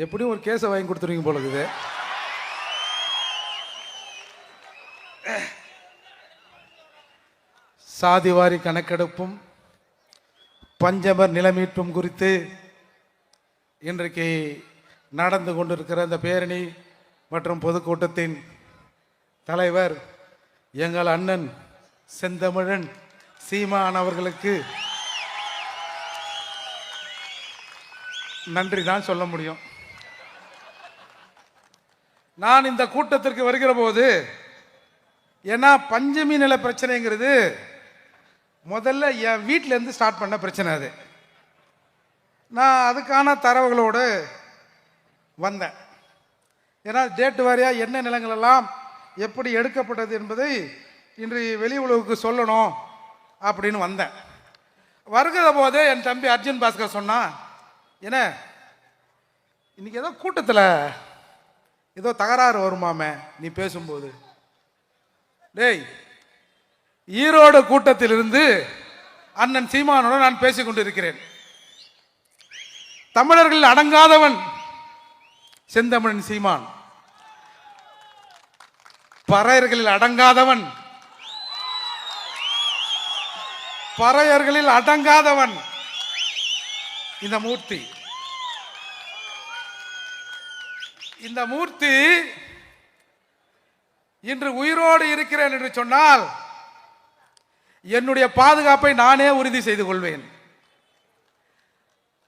எப்படியும் ஒரு கேஸை வாங்கி கொடுத்துருவீங்க போல இருக்குது. சாதிவாரி கணக்கெடுப்பும் பஞ்சமர் நிலமீட்பும் குறித்து இன்றைக்கு நடந்து கொண்டிருக்கிற இந்த பேரணி மற்றும் பொதுக்கூட்டத்தின் தலைவர் எங்கள் அண்ணன் செந்தமிழன் சீமான் அவர்களுக்கு நன்றி தான் சொல்ல முடியும். நான் இந்த கூட்டத்திற்கு வருகிற போது, ஏன்னா பஞ்சமி நில பிரச்சனைங்கிறது முதல்ல என் வீட்டிலேருந்து ஸ்டார்ட் பண்ண பிரச்சனை. அது நான் அதுக்கான தரவுகளோடு வந்தேன். ஏன்னா டேட்டு வாரியாக என்ன நிலங்களெல்லாம் எப்படி எடுக்கப்பட்டது என்பதை இன்று வெளி உலகுக்கு சொல்லணும் அப்படின்னு வந்தேன். வருகிற போதே என் தம்பி அர்ஜுன் பாஸ்கர் சொன்னான், என்ன இன்னைக்கு ஏதோ கூட்டத்தில் ஏதோ தகராறு வருமாமே நீ பேசும்போது. டேய், ஈரோடு கூட்டத்திலிருந்து அண்ணன் சீமானோட நான் பேசிக் கொண்டிருக்கிறேன். தமிழர்கள் அடங்காதவன் செந்தமிழன் சீமான், பறையர்களில் அடங்காதவன், பறையர்களில் அடங்காதவன் இந்த மூர்த்தி. இந்த மூர்த்தி இன்று உயிரோடு இருக்கிறேன் என்று சொன்னால் என்னுடைய பாதுகாப்பை நானே உறுதி செய்து கொள்வேன்.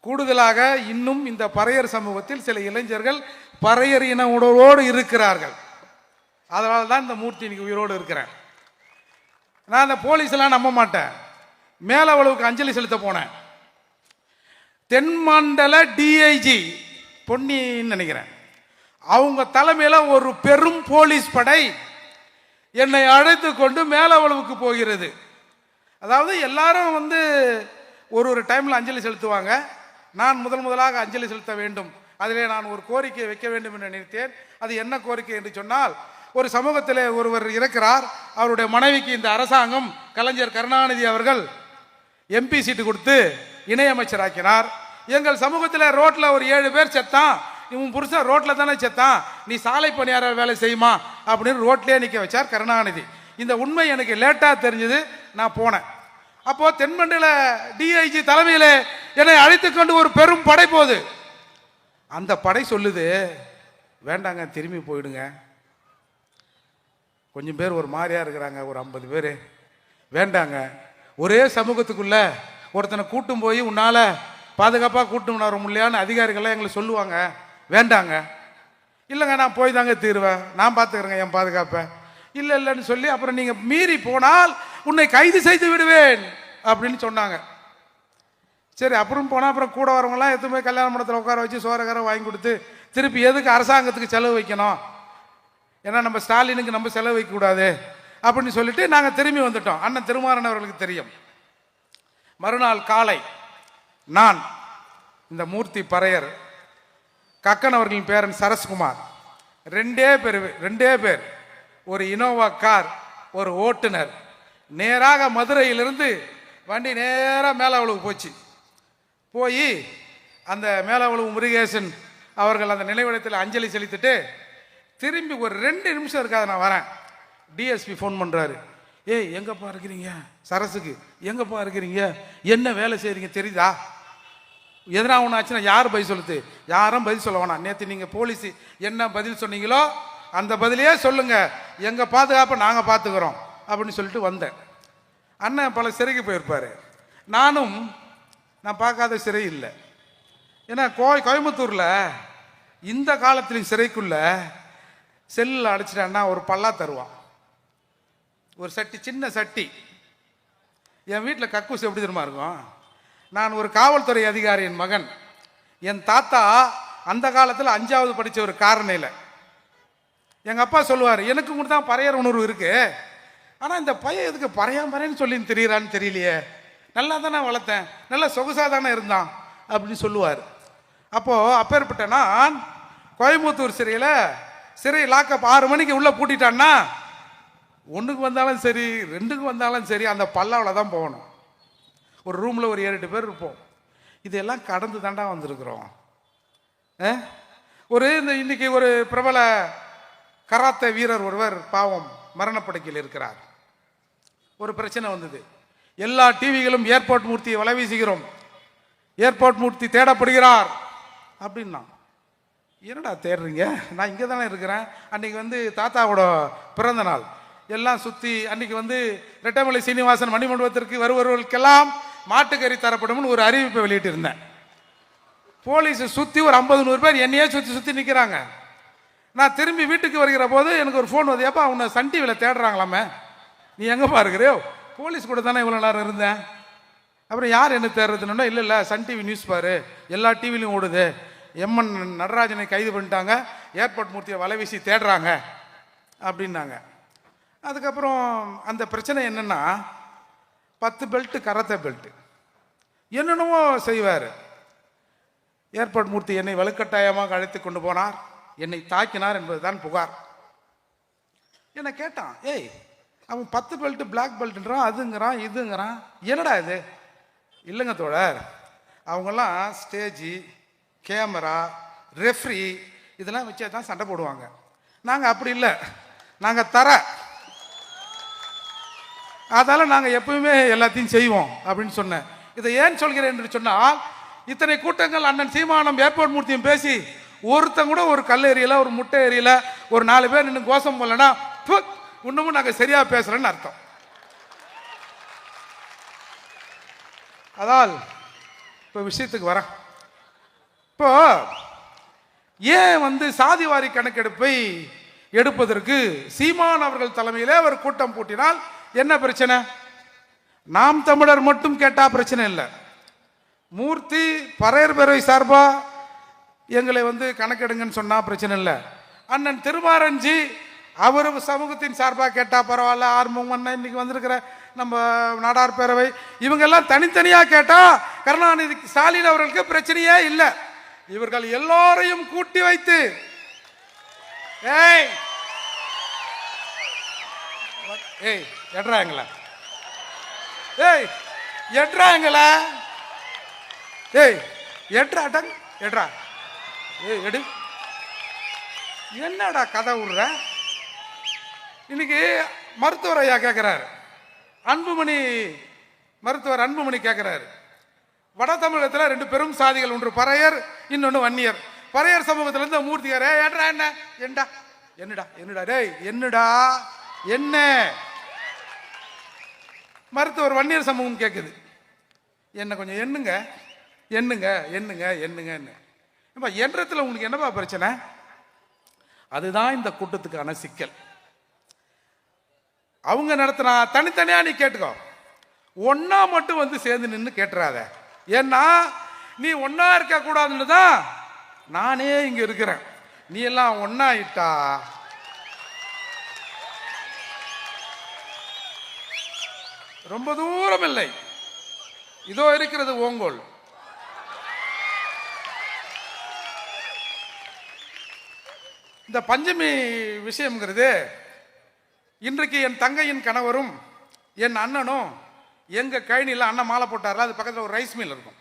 கூடுதலாக இன்னும் இந்த பறையர் சமூகத்தில் சில இளைஞர்கள் பறையர் இன உணர்வோடு இருக்கிறார்கள். அதனால தான் இந்த மூர்த்தி இன்னைக்கு உயிரோடு இருக்கிறேன். நான் அந்த போலீஸ் எல்லாம் நம்ப மாட்டேன். மேலவளவுக்கு அஞ்சலி செலுத்த போனேன். தென்மண்டல டிஐஜி பொன்னின்னு நினைக்கிறேன், அவங்க தலைமையில ஒரு பெரும் போலீஸ் படை என்னை அழைத்து கொண்டு மேலவளவுக்கு போகிறது. அதாவது எல்லாரும் ஒரு டைம்ல அஞ்சலி செலுத்துவாங்க. நான் முதலாக அஞ்சலி செலுத்த வேண்டும். அதிலே நான் ஒரு கோரிக்கை வைக்க வேண்டும் என்று நினைத்தேன். அது என்ன கோரிக்கை என்று சொன்னால், ஒரு சமூகத்தில் ஒருவர் இருக்கிறார். அவருடைய மனைவிக்கு இந்த அரசாங்கம் கலைஞர் கருணாநிதி அவர்கள் எம்பி சீட்டு கொடுத்து இணையமைச்சராக்கினார். எங்கள் சமூகத்தில் ரோட்ல ஒரு 7 பேர் செத்தான். இவன் புருஷன் ரோட்ல தானே செத்தான், நீ சாலை பணியாளர் வேலை செய்யுமா அப்படின்னு ரோட்லேயே நிற்க வச்சார் கருணாநிதி. இந்த உண்மை எனக்கு லேட்டாக தெரிஞ்சது. நான் போனேன். அப்போ தென்மண்டல டிஐஜி தலைமையில் என்னை அழைத்து கொண்டு ஒரு பெரும் படை போகுது. அந்த படை சொல்லுது, வேண்டாங்க திரும்பி போயிடுங்க. கொஞ்சம் பேர் ஒரு மாதிரியா இருக்கிறாங்க, ஒரு 50 பேர், வேண்டாங்க. ஒரே சமூகத்துக்குள்ள ஒருத்தனை கூட்டும் போய் உன்னால பாதுகாப்பாக கூட்டும் வர முடியலையான்னு அதிகாரிகள்லாம் எங்களை சொல்லுவாங்க, வேண்டாங்க. இல்லைங்க நான் போய் தாங்க தீருவேன், நான் பார்த்துக்கிறேங்க என் பாதுகாப்பை. இல்லைன்னு சொல்லி அப்புறம் நீங்கள் மீறி போனால் உன்னை கைது செய்து விடுவேன் அப்படின்னு சொன்னாங்க. சரி, அப்புறம் போனால் அப்புறம் கூட வரவங்களாம் எதுவுமே கல்யாண மண்டபத்தில் உட்கார வச்சு சோறக்காரம் வாங்கி கொடுத்து திருப்பி எதுக்கு அரசாங்கத்துக்கு செலவு வைக்கணும், ஏன்னா நம்ம ஸ்டாலினுக்கு நம்ம செலவு வைக்கக்கூடாது அப்படின்னு சொல்லிட்டு நாங்கள் திரும்பி வந்துட்டோம். அண்ணன் திருமாறன் அவர்களுக்கு தெரியும். மறுநாள் காலை நான், இந்த மூர்த்தி பறையர், கக்கன் அவர்களின் பேரன் சரஸ்குமார், ரெண்டே பேர், ஒரு இனோவா கார், ஒரு ஓட்டுநர், நேராக மதுரையிலிருந்து வண்டி நேராக மேலவளவுக்கு போச்சு. போய் அந்த மேலவளவு முருகேசன் அவர்கள் அந்த நினைவிடத்தில் அஞ்சலி செலுத்திட்டு திரும்பி ஒரு 2 நிமிஷம் இருக்காது நான் வரேன். டிஎஸ்பி ஃபோன் பண்ணுறாரு, ஏய் எங்கப்பா இருக்கிறீங்க, சரசுக்கு எங்கப்பா இருக்கிறீங்க, என்ன வேலை செய்கிறீங்க தெரியுதா, எதனா ஒன்று ஆச்சுன்னா யார் பதில் சொல்லுது, யாரும் பதில் சொல்ல வேணாம், நேற்று நீங்கள் போலீஸ் என்ன பதில் சொன்னீங்களோ அந்த பதிலையே சொல்லுங்க, எங்கள் பாதுகாப்பை நாங்கள் பார்த்துக்கிறோம் அப்படின்னு சொல்லிட்டு வந்தேன். அண்ணன் பல சிறைக்கு போயிருப்பார். நான் பார்க்காத சிறை இல்லை. ஏன்னா கோயம்புத்தூரில் இந்த காலத்திலும் சிறைக்குள்ள செல்லில் அடைச்சிட்டான்னா ஒரு பல்லா தருவான், ஒரு சட்டி, சின்ன சட்டி. என் வீட்டில் கக்கூஸ் எப்படி தெரியுமா இருக்கும், நான் ஒரு காவல்துறை அதிகாரியின் மகன். என் தாத்தா அந்த காலத்தில் 5வது படித்த ஒரு காரணையில். எங்கள் அப்பா சொல்லுவார், எனக்கு மட்டும் தான் பறையர் உணர்வு இருக்கு, ஆனால் இந்த பையன் எதுக்கு பறையாமறேன்னு சொல்லி தெரியறான்னு தெரியலையே, நல்லா தானே வளர்த்தேன், நல்லா சொகுசாக தானே இருந்தான் அப்படின்னு சொல்லுவார். அப்போது அப்பேற்பட்ட நான் கோயம்புத்தூர் சிறை லாக்கப் 6 மணிக்கு உள்ளே பூட்டிட்டான்னா ஒன்றுக்கு வந்தாலும் சரி, ரெண்டுக்கு வந்தாலும் சரி, அந்த பல்லாவில் தான் போகணும். ஒரு ரூமில் ஒரு 7-8 பேர் இருப்போம். இதெல்லாம் கடந்து தாண்டா வந்திருக்கிறோம். இன்னைக்கு ஒரு பிரபல கராத்தே வீரர் ஒருவர் பாவம் மரணப்படுக்கையில் இருக்கிறார். ஒரு பிரச்சனை வந்தது. எல்லா டிவிகளும் ஏர்போர்ட் மூர்த்தியை வலை வீசுகிறோம், ஏர்போர்ட் மூர்த்தி தேடப்படுகிறார் அப்படின்னா. என்னடா தேடுறீங்க? நான் இங்கே தானே இருக்கிறேன். அன்னைக்கு தாத்தாவோட பிறந்த நாள் எல்லாம் சுற்றி அன்னைக்கு ரெட்டமலை சீனிவாசன் மணிமண்டபத்திற்கு வருபவர்களுக்கெல்லாம் மாட்டுக்கறி தரப்படும் ஒரு அறிவிப்பை வெளியிட்டு இருந்தேன். போலீஸ் சுற்றி ஒரு 50-100 பேர் என்னையே சுற்றி நிற்கிறாங்க. நான் திரும்பி வீட்டுக்கு வருகிற போது எனக்கு ஒரு ஃபோன் வந்து, ஏப்பா உன்னை சன் டிவியில் தேடுறாங்களாமே, நீ எங்கேப்பா இருக்கிறியோ? போலீஸ் கூட தானே இவ்வளோ நேரம் இருந்தேன். அப்புறம் யார் என்ன தேடுறதுன்னா, இல்லை சன் டிவி நியூஸ் பாரு, எல்லா டிவிலையும் ஓடுது, எம்என் நடராஜனை கைது பண்ணிட்டாங்க, ஏர்போர்ட் மூர்த்தியை வலை வீசி தேடுறாங்க அப்படின்னாங்க. அதுக்கப்புறம் அந்த பிரச்சனை என்னென்னா, 10 பெல்ட்டு கராத்தே பெல்ட்டு என்னென்னமோ செய்வார். ஏர்போர்ட் மூர்த்தி என்னை வலுக்கட்டாயமாக அழைத்து கொண்டு போனார், என்னை தாக்கினார் என்பதுதான் புகார். என்ன கேட்டான், ஏய் அவன் 10 பெல்ட்டு பிளாக் பெல்ட்டுன்றான், அதுங்கிறான் இதுங்கிறான், என்னடா இது? இல்லைங்க தோழர், அவங்கெல்லாம் ஸ்டேஜி, கேமரா, ரெஃப்ரி இதெல்லாம் வச்சு தான் சண்டை போடுவாங்க. நாங்கள் அப்படி இல்லை, நாங்கள் அதால நாங்கள் எப்பவுமே எல்லாத்தையும் செய்வோம் அப்படின்னு சொன்னேன். இதை ஏன் சொல்கிறேன் என்று சொன்னால், இத்தனை கூட்டங்கள் அண்ணன் சீமானம் ஏர்போர்ட் மூர்த்தியும் பேசி ஒருத்தன் கூட ஒரு கல் ஏரியல, ஒரு முட்டை ஏரியல, ஒரு 4 பேர் இன்னும் கோஷம் போலன்னா இன்னமும் நாங்கள் சரியா பேசுறேன்னு அர்த்தம். அதால் இப்போ விஷயத்துக்கு வரேன். இப்போ ஏன் சாதிவாரி கணக்கெடுப்பை எடுப்பதற்கு சீமான் அவர்கள் தலைமையிலே ஒரு கூட்டம் கூட்டினால் என்ன பிரச்சனை? நாம் தமிழர் மட்டும் கேட்டா பிரச்சனை இல்லை. மூர்த்தி பறையர் பேரவை சார்பா எங்களை கணக்கெடுங்கன்னு சொன்னா பிரச்சனை இல்லை. அண்ணன் திருமாரஞ்சி அவர் சமூகத்தின் சார்பாக கேட்டா பரவாயில்ல. ஆர்வம் இன்னைக்கு வந்திருக்கிற நம்ம நாடார் பேரவை இவங்க எல்லாம் தனித்தனியா கேட்டா கருணாநிதி ஸ்டாலின் அவர்களுக்கு பிரச்சனையே இல்லை. இவர்கள் எல்லோரையும் கூட்டி வைத்து ஏய் எட்றாங்களா, ஏய் எட்றாங்களா, ஏய் எட்ராட்டம் எட்ரா, ஏய் எடு, என்னடா கதை விடுற? இன்னைக்கு மருத்துவர் ஐயா கேட்கிறாரு, அன்புமணி மருத்துவர் அன்புமணி கேட்கிறாரு, வட தமிழகத்தில் 2 பெரும் சாதிகள், ஒன்று பறையர், இன்னொன்று வன்னியர். பறையர் சமூகத்துல இருந்து மூர்த்தியாரே ஏட்ரா என்ன என்னடா என்னடா என்னடா டேய் என்னடா என்ன? மருத்துவர் வன்னியர் சமூகம் கேட்குது, என்ன கொஞ்சம் எண்ணுங்க எண்ணுங்க எண்ணுங்க எண்ணுங்க என்ன எண்ணத்துல உங்களுக்கு என்னப்பா பிரச்சனை? அதுதான் இந்த கூட்டத்துக்கான சிக்கல். அவங்க நடத்தினா தனித்தனியா நீ கேட்டுக்கோ, ஒன்னா மட்டும் சேர்ந்து நின்று கேட்டுறாத. ஏன்னா நீ ஒன்னா இருக்க கூடாதுன்னு தான் நானே இங்க இருக்கிறேன். நீ எல்லாம் ஒன்னா இட்டா ரொம்ப தூரம் இல்லை, இதோ இருக்கிறது ஓங்கோல். இந்த பஞ்சமி விஷயம்ங்கிறது இன்றைக்கு என் தங்கையின் கணவரும் என் அண்ணனும் எங்க கழனியில் அண்ணன் மாலை போட்டார்ல, அது பக்கத்தில் ஒரு ரைஸ் மில் இருக்கும்,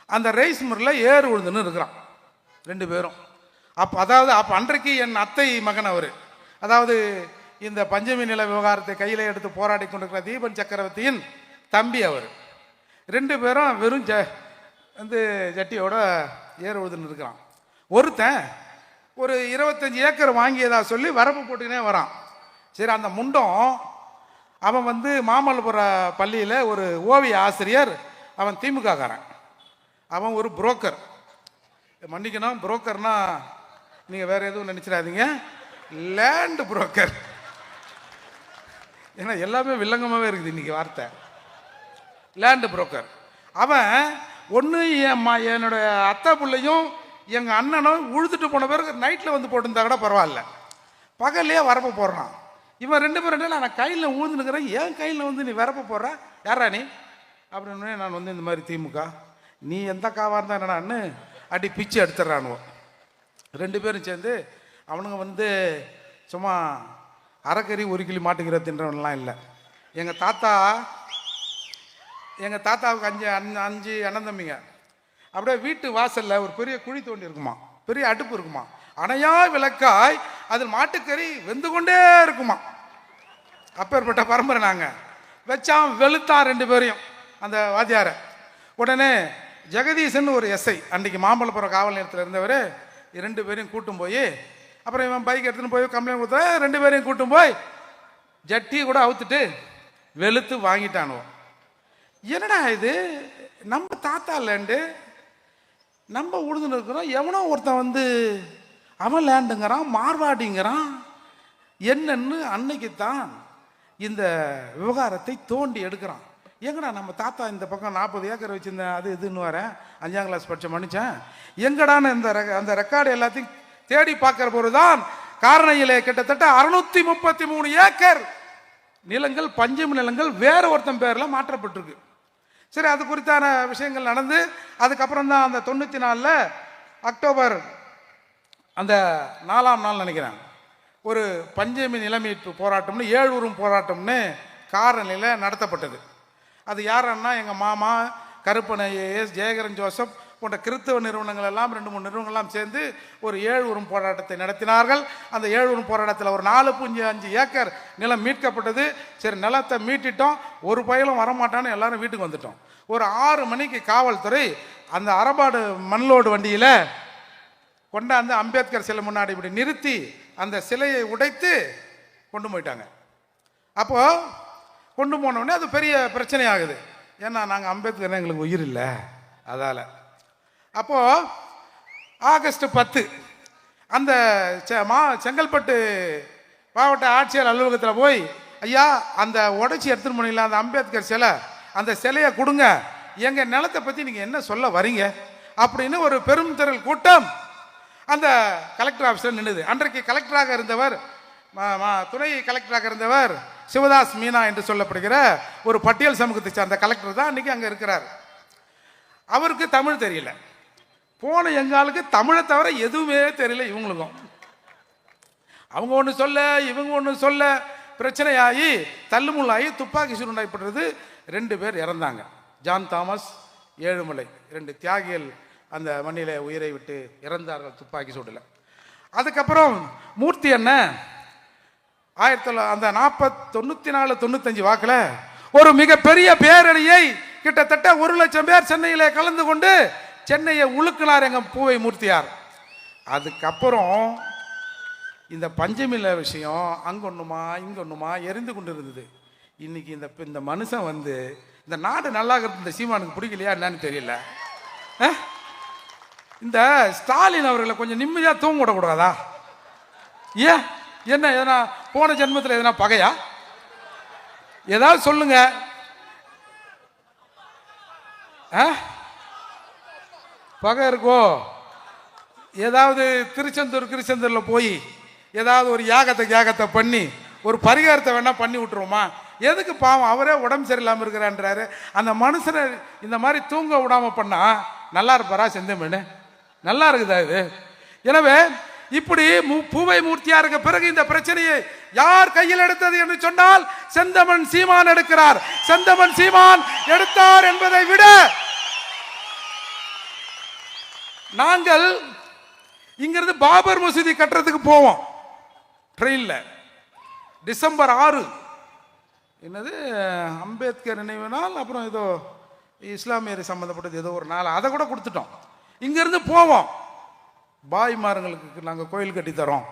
அந்த ரைஸ் மில்லில் ஏறு உழுதுன்னு இருக்கிறான் 2 பேரும். அப்போ அன்றைக்கு என் அத்தை மகன் அவர், அதாவது இந்த பஞ்சமி நில விவகாரத்தை கையில் எடுத்து போராடி கொண்டிருக்கிற தீபன் சக்கரவர்த்தியின் தம்பி அவர். 2 பேரும் வெறும் ஜட்டியோட ஏறு உழுதுன்னு இருக்கிறான். ஒருத்தன் ஒரு 25 ஏக்கர் வாங்கியதா சொல்லி வரப்பு போட்டுக்கினே வரான். சரி, அந்த முண்டம் அவன் மாமல்லபுர பள்ளியில் ஒரு ஓவிய ஆசிரியர், அவன் திமுக காரன், அவன் ஒரு புரோக்கர். மன்னிக்கணும், புரோக்கர்னா நீங்கள் வேற எதுவும் நினைச்சிடாதீங்க, லேண்ட் புரோக்கர். ஏன்னா எல்லாமே வில்லங்கமாகவே இருக்குது இன்னைக்கு வார்த்தை, லேண்ட் புரோக்கர். அவன் ஒன்று என்னோட அத்தை பிள்ளையும் எங்கள் அண்ணனும் உழுதுட்டு போன பிறகு நைட்டில் போட்டுருந்தா கூட பரவாயில்ல, பகல்லையே வரப்ப போடுறான். இவன் 2 பேரும் நான் கையில் ஊழ்ந்துனுக்கிறேன், ஏன் கையில் நீ வரப்ப போடுற, யாரா நீ அப்படின்னு. நான் இந்த மாதிரி திமுக, நீ எந்த காவாக இருந்தா என்னடான்னு அடி பிச்சு எடுத்துடுறானுவோம். 2 பேரும் சேர்ந்து அவனுங்க சும்மா அரைக்கறி 1 கிலோ மாட்டுக்கிற தின்றவன்லாம் இல்லை. எங்கள் தாத்தாவுக்கு 5 அண்ணன் தம்பிங்க. அப்படியே வீட்டு வாசலில் ஒரு பெரிய குழி தோண்டி இருக்குமா, பெரிய அடுப்பு இருக்குமா, அணையா விளக்காய் அதில் மாட்டுக்கறி வெந்து கொண்டே இருக்குமா. அப்பேற்பட்ட பரம்பரை நாங்கள். வச்சான் வெளுத்தான் 2 பேரையும், அந்த வாத்தியாரை. உடனே ஜெகதீசன் ஒரு எஸ்ஐ, அன்றைக்கி மாம்பழப்புரம் காவல் நிலையத்தில் இருந்தவர், 2 பேரையும் கூட்டும் போய், அப்புறம் இவன் பைக் எடுத்துன்னு போய் கம்ப்ளைண்ட் கொடுத்தா 2 பேரையும் கூட்டும் போய் ஜட்டி கூட அவுத்துட்டு வெளுத்து வாங்கிட்டானுவோம். என்னடா இது, நம்ம தாத்தா லேண்டு, நம்ம உழுதுன்னு இருக்கிறோம், எவனோ ஒருத்தன் வந்து அவன் லேண்டுங்கிறான், மார்வாடிங்கிறான். என்னன்னு அன்னைக்குத்தான் இந்த விவகாரத்தை தோண்டி எடுக்கிறான். எங்கடா நம்ம தாத்தா இந்த பக்கம் 40 ஏக்கர் வச்சுருந்தேன், அது இதுன்னு வரேன், 5ஆம் கிளாஸ் படித்த மனுஷன், எங்கடான்னு அந்த ரெக்கார்டு எல்லாத்தையும் தேடி பார்க்குற போது தான் காரணையிலே கிட்டத்தட்ட 633 ஏக்கர் நிலங்கள், பஞ்சமி நிலங்கள் வேற ஒருத்தன் பேரில் மாற்றப்பட்டிருக்கு. சரி, அது குறித்தான விஷயங்கள் நடந்து அதுக்கப்புறம் தான் அந்த 94 அக்டோபர் அந்த 4ஆம் நாள் நினைக்கிறேன், ஒரு பஞ்சமி நிலமீட்பு போராட்டம்னு 7 ஊரும் போராட்டம்னு காரணியில் நடத்தப்பட்டது. அது யாருன்னா எங்கள் மாமா கருப்பன் ஐஏஎஸ், ஜெயகரன் ஜோசப் போன்ற கிறிஸ்தவ நிறுவனங்கள் எல்லாம் 2-3 நிறுவனங்கள்லாம் சேர்ந்து ஒரு 7 ஊரும் போராட்டத்தை நடத்தினார்கள். அந்த 7 ஊரும் போராட்டத்தில் ஒரு 4.5 ஏக்கர் நிலம் மீட்கப்பட்டது. சரி, நிலத்தை மீட்டிட்டோம், ஒரு பயலும் வரமாட்டான்னு எல்லாரும் வீட்டுக்கு வந்துட்டோம். ஒரு 6 மணிக்கு காவல்துறை அந்த அரபாடு மண்லோடு வண்டியில் கொண்டாந்து அம்பேத்கர் சிலை முன்னாடி இப்படி நிறுத்தி அந்த சிலையை உடைத்து கொண்டு போயிட்டாங்க. அப்போது கொண்டு போனோடனே அது பெரிய பிரச்சனை ஆகுது. ஏன்னா நாங்கள் அம்பேத்கர் எங்களுக்கு உயிர் இல்லை, அதால். அப்போது ஆகஸ்ட் 10 அந்த செங்கல்பட்டு மாவட்ட ஆட்சியர் அலுவலகத்தில் போய், ஐயா அந்த உடைச்சி எடுத்துன்னு போனீங்களா அந்த அம்பேத்கர் சிலை, அந்த சிலையை கொடுங்க, எங்கள் நிலத்தை பற்றி நீங்கள் என்ன சொல்ல வரீங்க அப்படின்னு ஒரு பெரும் திரள் கூட்டம் அந்த கலெக்டர் ஆஃபீஸில் நின்றுது. அன்றைக்கு கலெக்டராக இருந்தவர், துணை கலெக்டராக இருந்தவர் சிவதாஸ் மீனா என்று சொல்லப்படுகிற ஒரு பட்டியல் சமூகத்தை சார்ந்த கலெக்டர் தான் அன்றைக்கி அங்கே இருக்கிறார். அவருக்கு தமிழ் தெரியல. போன எங்காலுக்கு தமிழை தவிர எதுவுமே தெரியல இவங்களுக்கும். அவங்க ஒன்று சொல்ல, இவங்க ஒன்று சொல்ல, பிரச்சனையாகி தள்ளுமுள்ளாகி துப்பாக்கி சூடு நடைபெற்றது. 2 பேர் இறந்தாங்க. ஜான் தாமஸ், ஏழுமலை, 2 தியாகிகள் அந்த மண்ணிலே உயிரை விட்டு இறந்தார்கள் துப்பாக்கி சூடில். அதுக்கப்புறம் மூர்த்தி அண்ணன் 1994-95 வாக்கில் ஒரு மிகப்பெரிய பேரணியை கிட்டத்தட்ட 1 லட்சம் பேர் சென்னையிலே கலந்து கொண்டு சென்னையை உழுக்கினார் எங்கள் பூவை மூர்த்தியார். அதுக்கப்புறம் இந்த பஞ்சமில்ல விஷயம் அங்கொன்னுமா இங்கொன்னுமா எரிந்து கொண்டு இருந்தது. இன்னைக்கு இந்த மனுஷன் வந்து இந்த நாடு நல்லா இருக்கிறது இந்த சீமானுக்கு பிடிக்கலையா என்னன்னு தெரியல. இந்த ஸ்டாலின் அவர்களை கொஞ்சம் நிம்மதியாக தூங்க விடக்கூடாதா? ஏன் என்ன எதனா போன ஜென்மத்தில் எதனா பகையா? ஏதாவது சொல்லுங்க. பகை இருக்கோ? ஏதாவது திருச்செந்தூர்ல போய் ஏதாவது ஒரு யாகத்தை பண்ணி ஒரு பரிகாரத்தை வேணா பண்ணி விட்டுருவோமா? எதுக்கு? பாவம், அவரே உடம்பு சரியில்லாமல் இருக்கிறான்றாரு. அந்த மனுஷனை இந்த மாதிரி தூங்க விடாம பண்ணா நல்லா இருப்பாரா? செந்தமீன் நல்லா இருக்குதா இது? எனவே இப்படி பூவை மூர்த்தியாருக்கு பிறகு இந்த பிரச்சனையை யார் கையில் எடுத்தது என்று சொன்னால் செந்தமன் சீமான் எடுக்கிறார். செந்தமன் சீமான் எடுத்தார் என்பதை விட நாங்கள் இங்கிருந்து பாபர் மசூதி கட்டுறதுக்கு போவோம் ட்ரெயின்ல. டிசம்பர் 6 என்னது அம்பேத்கர் நினைவு நாள், அப்புறம் ஏதோ இஸ்லாமியர் சம்பந்தப்பட்டது ஏதோ ஒரு நாள், அதை கூட கொடுத்துட்டோம். இங்கிருந்து போவோம். பாய்மார்களுக்கு நாங்கள் கோயில் கட்டி தரோம்.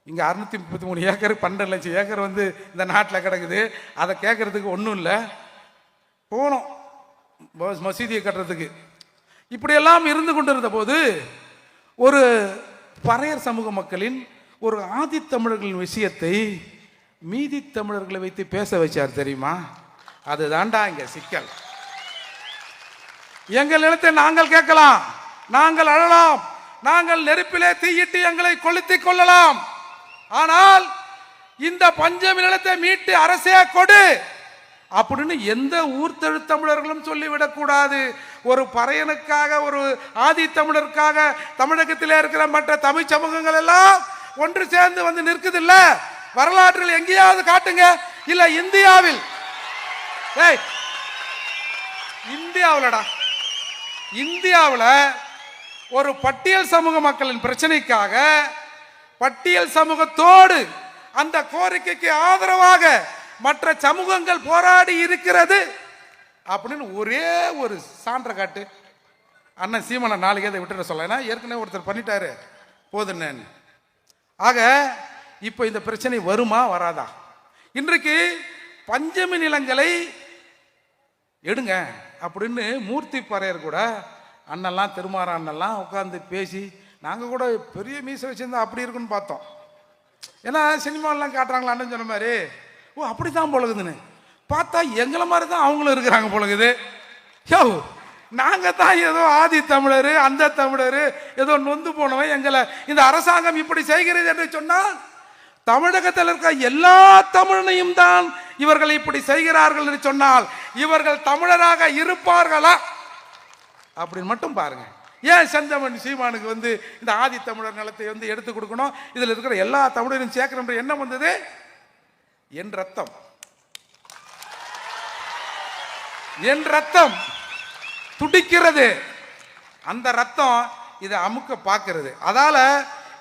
இங்கே 633 ஏக்கர் 12 லட்சம் ஏக்கர் வந்து இந்த நாட்டில் கிடக்குது. அதை கேட்கறதுக்கு ஒன்றும் இல்லை. போனோம் மசூதியை கட்டுறதுக்கு. இப்படியெல்லாம் இருந்து கொண்டிருந்த போது ஒரு பறையர் சமூக மக்களின் ஒரு ஆதித்தமிழர்களின் விஷயத்தை மீதி தமிழர்களை வைத்து பேச வச்சார் தெரியுமா? அதுதான்டா இங்க சிக்கல். எங்கள் நிலத்தை நாங்கள் கேட்கலாம், நாங்கள் அழலாம், நாங்கள் நெருப்பிலே தீயிட்டு எங்களை கொளுத்திக் கொள்ளலாம். ஆனால் இந்த பஞ்சமி நிலத்தை மீட்டு அரசே கொடு அப்படின்னு எந்த ஊர்த்தெழுத்தமிழர்களும் சொல்லிவிடக் கூடாது. ஒரு பறையனுக்காக, ஒரு ஆதி தமிழருக்காக தமிழகத்திலே இருக்கிற மற்ற தமிழ் சமூகங்கள் எல்லாம் ஒன்று சேர்ந்து வந்து நிற்குது இல்ல, வரலாற்றில் எங்கேயாவது காட்டுங்க. இல்ல இந்தியாவில், இந்தியாவில் ஒரு பட்டியல் சமூக மக்களின் பிரச்சனைக்காக பட்டியல் சமூகத்தோடு அந்த கோரிக்கைக்கு ஆதரவாக மற்ற சமூகங்கள் போராடி இருக்கிறது அப்படின்னு ஒரே ஒரு சான்ற காட்டு. அண்ணன் சீமனை நாளைக்கு அதை விட்டுற சொல்ல, ஏன்னா ஏற்கனவே ஒருத்தர் பண்ணிட்டாரு போதுன்னு. ஆக இப்ப இந்த பிரச்சனை வருமா வராதா? இன்றைக்கு பஞ்சமி நிலங்களை எடுங்க அப்படின்னு மூர்த்தி பறையர் கூட அண்ணெல்லாம் திருமாரா அண்ணெல்லாம் உட்காந்து பேசி, நாங்கள் கூட பெரிய மீசை வச்சிருந்தா அப்படி இருக்குன்னு பார்த்தோம். ஏன்னா சினிமாலாம் காட்டுறாங்களா அண்ணன் சொன்ன மாதிரி, ஓ அப்படித்தான் போலகுதுன்னு பார்த்தா எங்களை மாதிரி தான் அவங்களும் இருக்கிறாங்க போலகுது. யோ நாங்கள் தான் ஏதோ ஆதி தமிழர் அந்த தமிழர் ஏதோ நொந்து போனவன், எங்களை இந்த அரசாங்கம் இப்படி செய்கிறது என்று சொன்னால் தமிழகத்தில் இருக்க எல்லா தமிழனையும் தான் இவர்கள் இப்படி செய்கிறார்கள் என்று சொன்னால் இவர்கள் தமிழராக இருப்பார்களா அப்படின்னு மட்டும் பாருங்க. ஏன் செந்தமன் சீமானுக்கு வந்து இந்த ஆதி தமிழர் நிலத்தை வந்து எடுத்து கொடுக்கணும், இதில் இருக்கிற எல்லா தமிழரையும் சேர்க்கணும் எண்ணம் வந்தது? என் ரத்தம், என் ரத்தம் துடிக்கிறது. அந்த ரத்தம் இதை அமுக்க பார்க்கிறது. அதால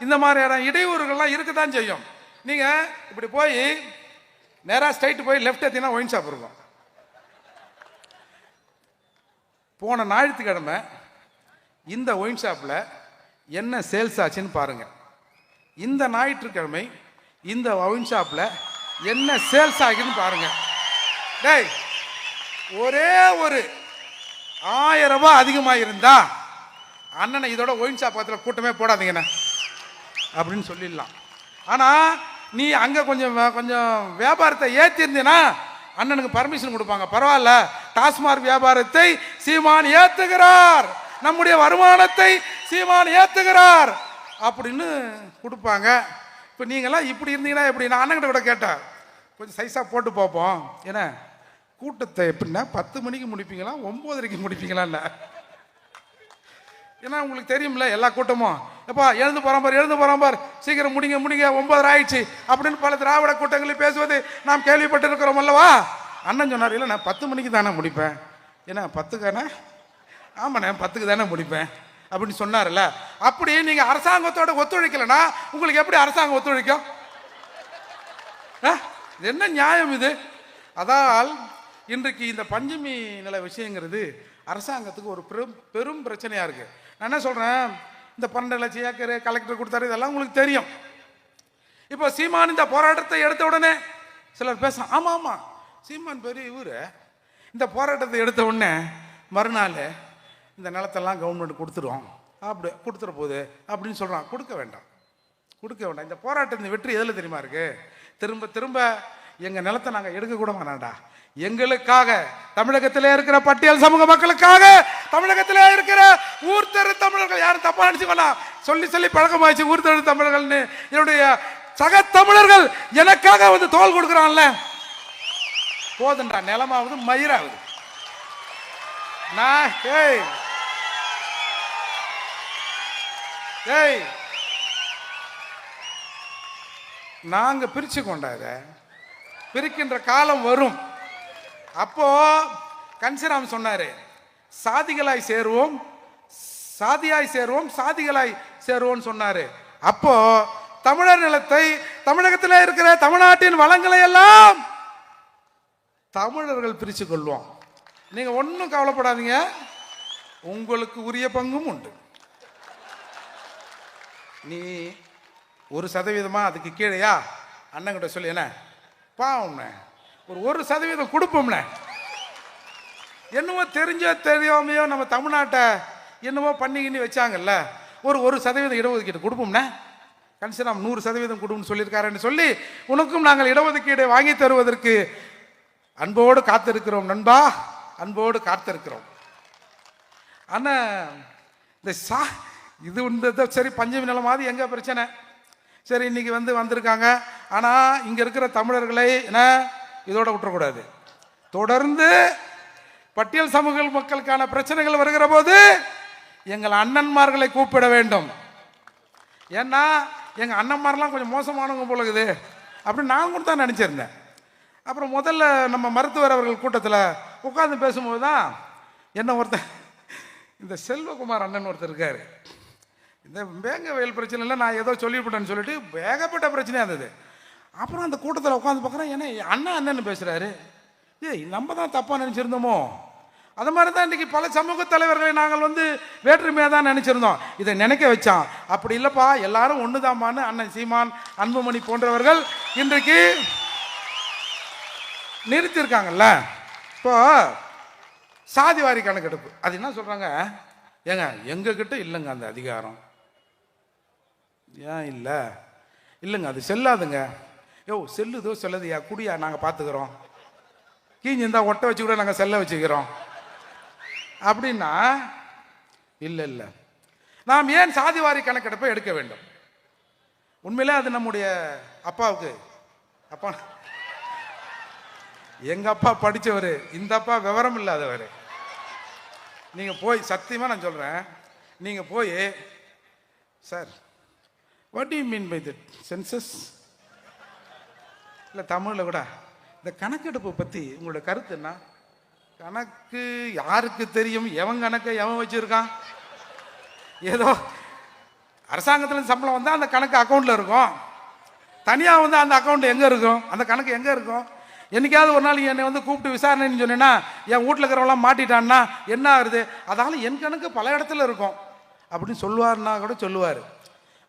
இந்த மாதிரியான இடையூறுகள்லாம் இருக்கத்தான் செய்யும். நீங்க இப்படி போய் நேரா ஸ்ட்ரைட் போய் லெஃப்ட் ஏத்தினா ஒயின் ஷாப் இருக்கும். போன ஞாயிற்றுக்கிழமை இந்த ஒயின் ஷாப்ல என்ன சேல்ஸ் ஆச்சுன்னு பாருங்க. இந்த ஞாயிற்றுக்கிழமை இந்த ஒயின் ஷாப்ல என்ன சேல்ஸ் ஆகுதுன்னு பாருங்க. டேய், ஒரே ஒரு 1000 ரூபாய் அதிகமாக இருந்தா அண்ணனை இதோட ஒயின் ஷாப் பக்கத்தில் கூட்டமே போடாதீங்கண்ணா அப்படின்னு சொல்லிடலாம். ஆனா நீ அங்க கொஞ்சம் வியாபாரத்தை ஏற்றிருந்தீன்னா அண்ணனுக்கு பர்மிஷன் கொடுப்பாங்க. பரவாயில்ல, டாஸ்மாக் வியாபாரத்தை சீமான் ஏத்துகிறார், நம்முடைய வருமானத்தை சீமான் ஏத்துகிறார் அப்படின்னு கொடுப்பாங்க. இப்போ நீங்களாம் இப்படி இருந்தீங்கன்னா எப்படி? நான் அண்ணன்கிட்ட கூட கேட்டேன், கொஞ்சம் சைஸாக போட்டு பார்ப்போம். ஏன்னா கூட்டத்தை எப்படின்னா 10 மணிக்கு முடிப்பீங்களா 9:30க்கு முடிப்பீங்களா? இல்லை, ஏன்னா உங்களுக்கு தெரியும்ல எல்லா கூட்டமும் எப்பா எழுந்து போறான் பார், எழுந்து போறான் பார், சீக்கிரம் முடிங்க முடிங்க 9:30 ஆயிடுச்சு அப்படின்னு பல திராவிட கூட்டங்களில் பேசுவது நாம் கேள்விப்பட்டு இருக்கிறோம் அல்லவா? அண்ணன் சொன்னார், இல்லை நான் 10 மணிக்கு தானே முடிப்பேன். ஏன்னா 10க்கானே? ஆமாண்ணே 10க்கு தானே முடிப்பேன் அப்படின்னு சொன்னார்ல. அப்படி நீங்க அரசாங்கத்தோட ஒத்துழைக்கலன்னா உங்களுக்கு எப்படி அரசாங்கம் ஒத்துழைக்கும்? இது என்ன நியாயம் இது? அதால் இன்றைக்கு இந்த பஞ்சமி நில விஷயங்கிறது அரசாங்கத்துக்கு ஒரு பெரும் பிரச்சனையா இருக்கு. நான் என்ன சொல்றேன், இந்த 12 லட்சம் ஏக்கர் கலெக்டர் கொடுத்தாரு, இதெல்லாம் உங்களுக்கு தெரியும். இப்போ சீமான் இந்த போராட்டத்தை எடுத்த உடனே சிலர் பேச, ஆமா ஆமா சீமான் பெரிய இவரு, இந்த போராட்டத்தை எடுத்த உடனே மறுநாள் இந்த நிலத்தெல்லாம் கவர்மெண்ட் கொடுத்துரும், அப்படி கொடுத்துற போகுது அப்படின்னு சொல்றான். கொடுக்க வேண்டாம், கொடுக்க வேண்டாம். இந்த போராட்டத்தின் வெற்றி எதில் தெரியுமா இருக்கு? திரும்ப திரும்ப எங்க நிலத்தை நாங்க எடுக்க கூட வேணாண்டா, எங்களுக்காக தமிழகத்திலே இருக்கிற பட்டியல் சமூக மக்களுக்காக, தமிழகத்திலே இருக்கிற ஊர்த்தெரு தமிழர்கள், யாரும் தப்பா நினைச்சுக்கோனா சொல்லி சொல்லி பழக்கமாயிடுச்சு ஊர்த்தெரு தமிழர்கள்னு, என்னுடைய சக தமிழர்கள் எனக்காக வந்து தோல் கொடுக்குறான்ல, போதுண்டா, நிலமாவது மயிராகுது. நான் நாங்க பிரிச்சு கொண்டாத பிரிக்கின்ற காலம் வரும். அப்போ கன்சிராம் சொன்னாரு, சாதிகளாய் சேருவோம், சாதியாய் சேருவோம், சாதிகளாய் சேருவோம் சொன்னாரு. அப்போ தமிழர் நிலத்தை, தமிழகத்தில் இருக்கிற தமிழ்நாட்டின் வளங்களை எல்லாம் தமிழர்கள் பிரிச்சு கொள்வோம். நீங்க ஒன்னும் கவலைப்படாதீங்க, உங்களுக்கு உரிய பங்கும் உண்டு. நீ 1% அதுக்கு கீழையா அண்ணங்கிட்ட சொல்லி என்ன பாவம், ஒரு 1% கொடுப்போம்ல. என்னவோ தெரிஞ்சோ தெரியாமையோ நம்ம தமிழ்நாட்டை என்னவோ பண்ணிக்கின்னு வச்சாங்கல்ல, ஒரு 1% இடஒதுக்கீடு கொடுப்போம்னா, கன்சிராம் 100% கொடுன்னு சொல்லியிருக்காருன்னு சொல்லி உனக்கும் நாங்கள் இடஒதுக்கீடை வாங்கி தருவதற்கு அன்போடு காத்திருக்கிறோம் நண்பா, அன்போடு காத்திருக்கிறோம். ஆனா இந்த இது இந்த சரி பஞ்சமி நிலமாவது எங்க பிரச்சனை, சரி இன்னைக்கு வந்திருக்காங்க. ஆனா இங்க இருக்கிற தமிழர்களை என்ன இதோட விட்டுறக்கூடாது. தொடர்ந்து பட்டியல் சமூக மக்களுக்கான பிரச்சனைகள் வருகிற போது எங்கள் அண்ணன்மார்களை கூப்பிட வேண்டும். ஏன்னா எங்க அண்ணன்மாரெல்லாம் கொஞ்சம் மோசமானவங்க போல இருக்குது. அப்படின்னு நான் கூட தான் நினச்சிருந்தேன். அப்புறம் முதல்ல நம்ம மருத்துவர் அவர்கள் கூட்டத்தில் உட்காந்து பேசும்போது தான் என்ன ஒருத்தர், இந்த செல்வகுமார் அண்ணன் ஒருத்தர் இருக்கார், இந்த வேங்க வயல் பிரச்சனையில் நான் ஏதோ சொல்லிவிட்டேன்னு சொல்லிட்டு ஏகப்பட்ட பிரச்சனையாக இருந்தது. அப்புறம் அந்த கூட்டத்தில் உட்காந்து பார்க்குறேன், ஏன்னா அண்ணன் பேசுகிறாரு, நம்ம தான் தப்பாக நினச்சிருந்தோமோ. அது மாதிரி தான் இன்றைக்கி பல சமூக தலைவர்களை நாங்கள் வேற்றுமையாக தான் நினச்சிருந்தோம். இதை நினைக்க வச்சான். அப்படி இல்லைப்பா, எல்லாரும் ஒன்று தான்பான்னு அண்ணன் சீமான், அன்புமணி போன்றவர்கள் இன்றைக்கு நிறுத்தியிருக்காங்கல்ல. இப்போ சாதிவாரி கணக்கெடுப்பு அது என்ன சொல்கிறாங்க, ஏங்க எங்ககிட்ட இல்லைங்க அந்த அதிகாரம். ஏன் இல்லைங்க அது செல்லாதுங்க. செல்லுதோ செல்லுதையா, குடியா நாங்கள் பார்த்துக்கிறோம், கீஞ்சிருந்தா ஒட்டை வச்சு கூட நாங்கள் செல்ல வச்சுக்கிறோம் அப்படின்னா, இல்லை நாம் ஏன் சாதிவாரி கணக்கெடுப்பை எடுக்க வேண்டும்? உண்மையிலே அது நம்முடைய அப்பாவுக்கு, அப்பா எங்க அப்பா படித்தவர், இந்த அப்பா விவரம் இல்லாதவர். நீங்கள் போய் சத்தியமாக நான் சொல்கிறேன், நீங்கள் போய் sir what do you mean by that sentence, இல்லை தமிழில் கூட இந்த கணக்கெடுப்பு பற்றி உங்களோட கருத்து என்ன? கணக்கு யாருக்கு தெரியும்? எவன் கணக்கை எவன் வச்சுருக்கான்? ஏதோ அரசாங்கத்தில் சம்பளம் வந்தால் அந்த கணக்கு அக்கௌண்ட்டில் இருக்கும், தனியாக அந்த அக்கௌண்ட் எங்கே இருக்கும்? அந்த கணக்கு எங்கே இருக்கும்? என்னைக்காவது ஒரு நாள் என்னை கூப்பிட்டு விசாரணைன்னு சொன்னேன்னா, என் வீட்டில் இருக்கிறவங்களாம் மாட்டிட்டான்னா என்ன ஆகுது? அதால என் கணக்கு பல இடத்துல இருக்கும் அப்படின்னு சொல்லுவார்னா கூட சொல்லுவார்.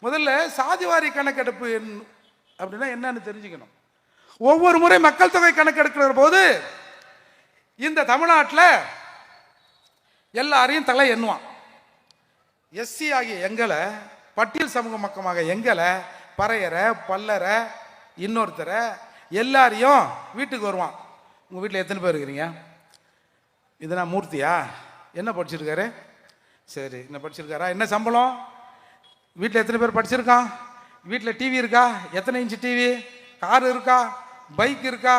முதல்ல சாதிவாரி கணக்கெடுப்பு அப்படின்னா என்னன்னு தெரிஞ்சுக்கணும். ஒவ்வொரு முறை மக்கள் தொகை கணக்கெடுக்கிற போது இந்த தமிழ்நாட்டில் எல்லாரையும் தலை எண்ணுவான். எஸ்சி ஆகிய எங்களை, பட்டியல் சமூக மக்கமாக எங்களை, பறையரை, பல்லரை, இன்னொருத்தரை எல்லாரையும் வீட்டுக்கு வருவான். உங்கள் வீட்டில் எத்தனை பேர் இருக்கிறீங்க? இதுனா மூர்த்தியா? என்ன படிச்சிருக்காரு? சரி, என்ன படிச்சிருக்காரா? என்ன சம்பளம்? வீட்டில் எத்தனை பேர் படிச்சிருக்கான்? வீட்டில் டிவி இருக்கா? எத்தனை இன்ச்சு டிவி? கார் இருக்கா? பைக் இருக்கா?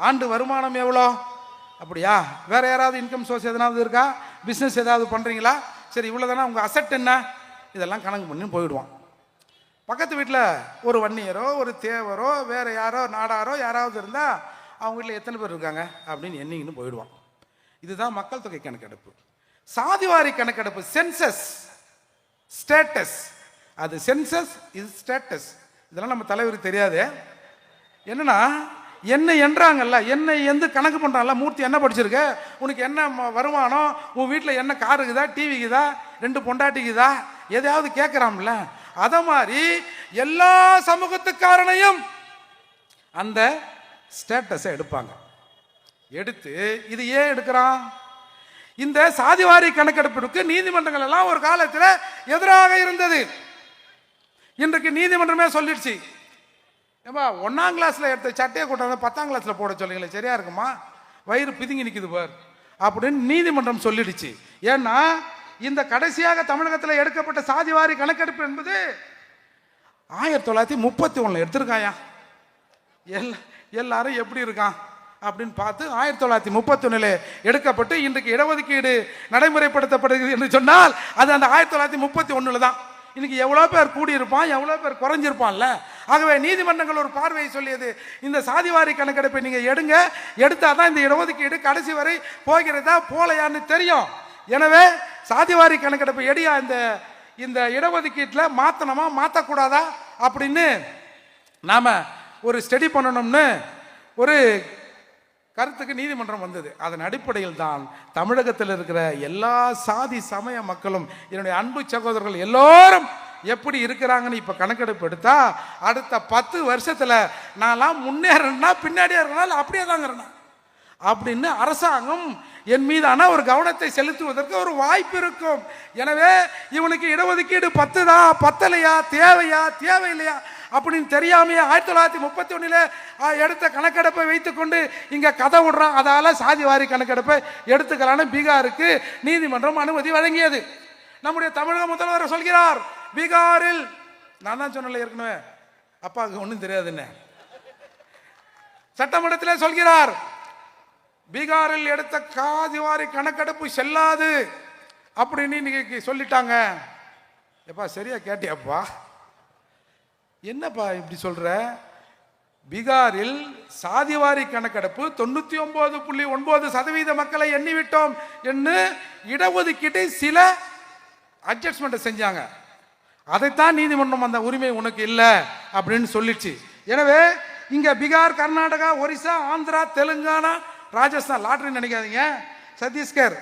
ஆண்டு வருமானம் எவ்வளோ? அப்படியா? வேறு யாராவது இன்கம் சோர்ஸ் எதனாவது இருக்கா? பிஸ்னஸ் ஏதாவது பண்ணுறீங்களா? சரி, இவ்வளோ தானே. உங்கள் அசட் என்ன? இதெல்லாம் கணக்கு பண்ணி போயிடுவான். பக்கத்து வீட்டில் ஒரு வன்னியரோ, ஒரு தேவரோ, வேறு யாரோ நாடாரோ யாராவது இருந்தால் அவங்க வீட்டில் எத்தனை பேர் இருக்காங்க அப்படின்னு எண்ணிங்கன்னு போயிடுவான். இதுதான் மக்கள் தொகை கணக்கெடுப்பு. சாதிவாரி கணக்கெடுப்பு சென்சஸ் ஸ்டேட்டஸ், அது சென்சஸ் இது ஸ்டேட்டஸ். இதெல்லாம் நம்ம தலைவருக்கு தெரியாது. என்னன்னா, என்னை என்றாங்கல்ல, என்னை கணக்கு பண்ணுறாங்கல்ல, மூர்த்தி என்ன படிச்சிருக்க, உனக்கு என்ன வருமானம், உன் வீட்டில் என்ன காருக்குதா, டிவிக்குதா, 2 பொண்டாட்டிக்குதா, எதையாவது கேட்குறாம்ல. அத மாதிரி எல்லா சமூகத்துக்காரனையும் அந்த ஸ்டேட்டஸை எடுப்பாங்க. எடுத்து இது ஏன் எடுக்கிறான்? இந்த சாதிவாரி கணக்கெடுப்பிற்கு நீதிமன்றங்கள் எல்லாம் ஒரு காலத்தில் எதிராக இருந்தது. இன்றைக்கு நீதிமன்றமே சொல்லிடுச்சு, ஏம்பா 1ஆம் கிளாஸ்ல எடுத்த சட்டையை கூட்டாத 10ஆம் கிளாஸ்ல போட சொல்லுங்களேன், சரியா இருக்குமா? வயிறு பிதுங்கி நிற்குது பார் அப்படின்னு நீதிமன்றம் சொல்லிடுச்சு. ஏன்னா இந்த கடைசியாக தமிழகத்தில் எடுக்கப்பட்ட சாதிவாரி கணக்கெடுப்பு என்பது 1931 எடுத்திருக்காயா. எல்லாரும் எப்படி இருக்கான் அப்படின்னு பார்த்து 1931 எடுக்கப்பட்டு இன்றைக்கு இடஒதுக்கீடு நடைமுறைப்படுத்தப்படுகிறது என்று சொன்னால் அது அந்த 1931 தான். இன்னைக்கு எவ்வளோ பேர் கூடியிருப்பான், எவ்வளோ பேர் குறைஞ்சிருப்பான்ல. ஆகவே நீதிமன்றங்கள் ஒரு பார்வையை சொல்லியது, இந்த சாதிவாரி கணக்கெடுப்பை நீங்கள் எடுங்க, எடுத்தாதான் இந்த இடஒதுக்கீடு கடைசி வரை போகிறதா போலையான்னு தெரியும். எனவே சாதிவாரி கணக்கெடுப்பு எடியா இந்த இடஒதுக்கீட்டில் மாற்றணுமா மாற்றக்கூடாதா அப்படின்னு நாம் ஒரு ஸ்டடி பண்ணணும்னு ஒரு கருத்துக்கு நீதிமன்றம் வந்தது. அதன் அடிப்படையில் தான் தமிழகத்தில் இருக்கிற எல்லா சாதி சமய மக்களும், என்னுடைய அன்பு சகோதரர்கள் எல்லோரும் எப்படி இருக்கிறாங்கன்னு இப்போ கணக்கெடுப்பு எடுத்தா அடுத்த 10 வருஷத்தில் நான்லாம் முன்னேறேன்னா பின்னாடியே இருக்கனால அப்படியே தாங்க இருந்தேன் அப்படின்னு அரசாங்கம் என் மீதான ஒரு கவனத்தை செலுத்துவதற்கு ஒரு வாய்ப்பு இருக்கும். எனவே இவனுக்கு இடஒதுக்கீடு பத்துதா பத்தலையா, தேவையா தேவையில்லையா அப்படின்னு தெரியாமையே 1931 எடுத்த கணக்கெடுப்பை வைத்துக்கொண்டு இங்க கதை விடுறான். அதால சாதிவாரி கணக்கெடுப்பை எடுத்துக்கலான்னு பீகாருக்கு நீதிமன்றம் அனுமதி வழங்கியது. நம்முடைய தமிழக முதல்வர் சொல்கிறார், பீகாரில், நான் தான் சொன்னல ஏற்கனவே அப்பாவுக்கு ஒன்றும் தெரியாதுன்னு, சட்டமன்றத்தில் சொல்கிறார், பீகாரில் எடுத்த சாதிவாரி கணக்கெடுப்பு செல்லாது அப்படின்னு இன்னைக்கு சொல்லிட்டாங்க. எப்பா சரியா கேட்டியாப்பா? என்னப்பா இப்படி சொல்ற? பீகாரில் சாதிவாரி கணக்கெடுப்பு 99.9% மக்களை எண்ணிவிட்டோம் என்று இடஒதுக்கீட்டை சில அட்ஜஸ்ட்மெண்ட் செஞ்சாங்க. அதைத்தான் நீதிமன்றம் அந்த உரிமை உனக்கு இல்லை அப்படின்னு சொல்லிச்சு. எனவே இங்க பீகார், கர்நாடகா, ஒரிசா, ஆந்திரா, தெலுங்கானா, ராஜஸ்தான், லாட்டரி நினைக்காதீங்க, சத்தீஸ்கர்